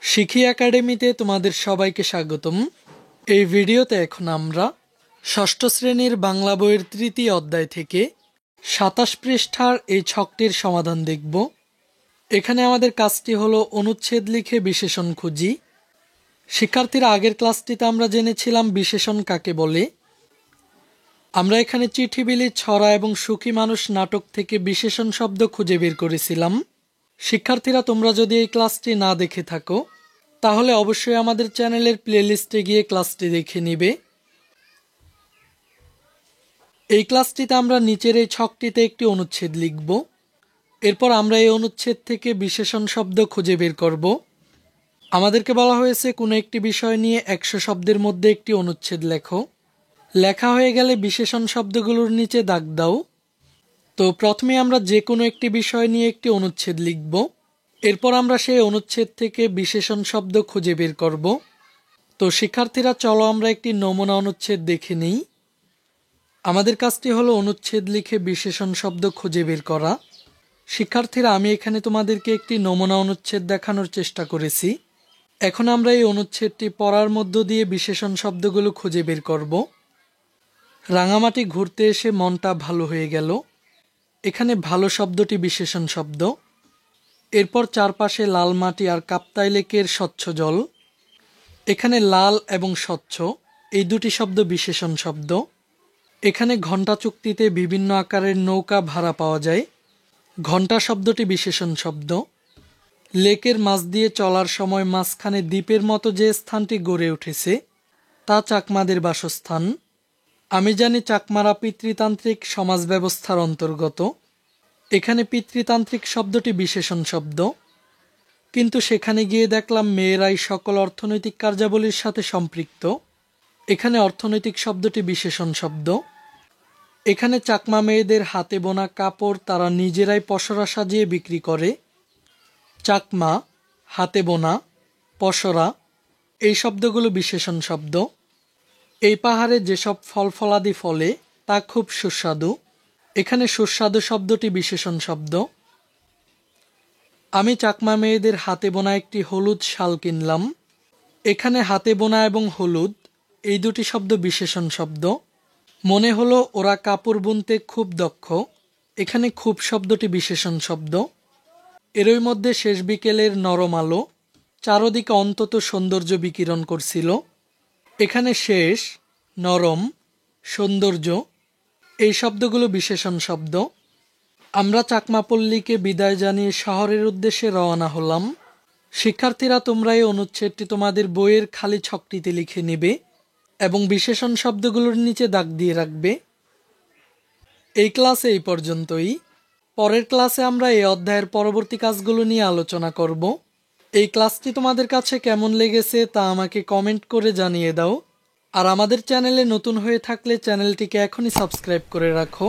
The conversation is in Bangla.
শিখি একাডেমিতে তোমাদের সবাইকে স্বাগতম। এই ভিডিওতে এখন আমরা ষষ্ঠ শ্রেণীর বাংলা বইয়ের তৃতীয় অধ্যায় থেকে ২৭ পৃষ্ঠার এই ছকটির সমাধান দেখব। এখানে আমাদের কাজটি হলো অনুচ্ছেদ লিখে বিশেষণ খুঁজি। শিক্ষার্থীরা, আগের ক্লাসটিতে আমরা জেনেছিলাম বিশেষণ কাকে বলে। আমরা এখানে চিঠি বিলি, ছড়া এবং সুখী মানুষ নাটক থেকে বিশেষণ শব্দ খুঁজে বের করেছিলাম। শিক্ষার্থীরা, তোমরা যদি এই ক্লাসটি না দেখে থাকো তাহলে অবশ্যই আমাদের চ্যানেলের প্লেলিস্টে গিয়ে ক্লাসটি দেখে নিবে। এই ক্লাসটিতে আমরা নিচের এই ছকটিতে একটি অনুচ্ছেদ লিখব। এরপর আমরা এই অনুচ্ছেদ থেকে বিশেষণ শব্দ খুঁজে বের করব। আমাদেরকে বলা হয়েছে কোনো একটি বিষয় নিয়ে ১০০ শব্দের মধ্যে একটি অনুচ্ছেদ লেখো। লেখা হয়ে গেলে বিশেষণ শব্দগুলোর নিচে দাগ দাও। তো প্রথমে আমরা যে কোনো একটি বিষয় নিয়ে একটি অনুচ্ছেদ লিখব। এরপর আমরা সেই অনুচ্ছেদ থেকে বিশেষণ শব্দ খুঁজে বের করব। তো শিক্ষার্থীরা, চলো আমরা একটি নমুনা অনুচ্ছেদ দেখে নিই। আমাদের কাজটি হলো অনুচ্ছেদ লিখে বিশেষণ শব্দ খুঁজে বের করা। শিক্ষার্থীরা, আমি এখানে তোমাদেরকে একটি নমুনা অনুচ্ছেদ দেখানোর চেষ্টা করেছি। এখন আমরা এই অনুচ্ছেদটি পড়ার মধ্য দিয়ে বিশেষণ শব্দগুলো খুঁজে বের করব। রাঙামাটি ঘুরতে এসে মনটা ভালো হয়ে গেল। এখানে ভালো শব্দটি বিশেষণ শব্দ। এরপর চারপাশে লাল মাটি আর কাপ্তাই লেকের স্বচ্ছ জল। এখানে লাল এবং স্বচ্ছ এই দুটি শব্দ বিশেষণ শব্দ। এখানে ঘণ্টা চুক্তিতে বিভিন্ন আকারের নৌকা ভাড়া পাওয়া যায়। ঘণ্টা শব্দটি বিশেষণ শব্দ। লেকের মাছ দিয়ে চলার সময় মাঝখানে দ্বীপের মতো যে স্থানটি গড়ে উঠেছে তা চাকমাদের বাসস্থান। আমি জানি চাকমারা পিতৃতান্ত্রিক সমাজ ব্যবস্থার অন্তর্গত। এখানে পিতৃতান্ত্রিক শব্দটি বিশেষণ শব্দ, কিন্তু সেখানে গিয়ে দেখলাম মেয়েরাই সকল অর্থনৈতিক কার্যাবলীর সাথে সম্পৃক্ত। এখানে অর্থনৈতিক শব্দটি বিশেষণ শব্দ। এখানে চাকমা মেয়েদের হাতে বোনা কাপড় তারা নিজেরাই পসরা সাজিয়ে বিক্রি করে। চাকমা, হাতে বোনা, পসরা এই শব্দগুলো বিশেষণ শব্দ। এই পাহাড়ে যেসব ফল ফলাদি ফলে তা খুব সুস্বাদু। এখানে সুস্বাদু শব্দটি বিশেষণ শব্দ। আমি চাকমা মেয়েদের হাতে বোনা একটি হলুদ শাল কিনলাম। এখানে হাতে বোনা এবং হলুদ এই দুটি শব্দ বিশেষণ শব্দ। মনে হলো ওরা কাপড় বুনতে খুব দক্ষ। এখানে খুব শব্দটি বিশেষণ শব্দ। এরই মধ্যে শেষ বিকেলের নরম আলো চারদিকে অন্তত সৌন্দর্য বিকিরণ করছিল। এখানে শেষ, নরম, সৌন্দর্য এই শব্দগুলো বিশেষণ শব্দ। আমরা চাকমাপল্লীকে বিদায় জানিয়ে শহরের উদ্দেশ্যে রওনা হলাম। শিক্ষার্থীরা, তোমরা এই অনুচ্ছেদটি তোমাদের বইয়ের খালি ছকটিতে লিখে নেবে এবং বিশেষণ শব্দগুলোর নিচে দাগ দিয়ে রাখবে। এই ক্লাসে এই পর্যন্তই। পরের ক্লাসে আমরা এই অধ্যায়ের পরবর্তী কাজগুলো নিয়ে আলোচনা করব। এই ক্লাসটি তোমাদের কাছে কেমন লেগেছে তা আমাকে কমেন্ট করে জানিয়ে দাও। আর আমাদের চ্যানেলে নতুন হয়ে থাকলে চ্যানেলটিকে এখনই সাবস্ক্রাইব করে রাখো।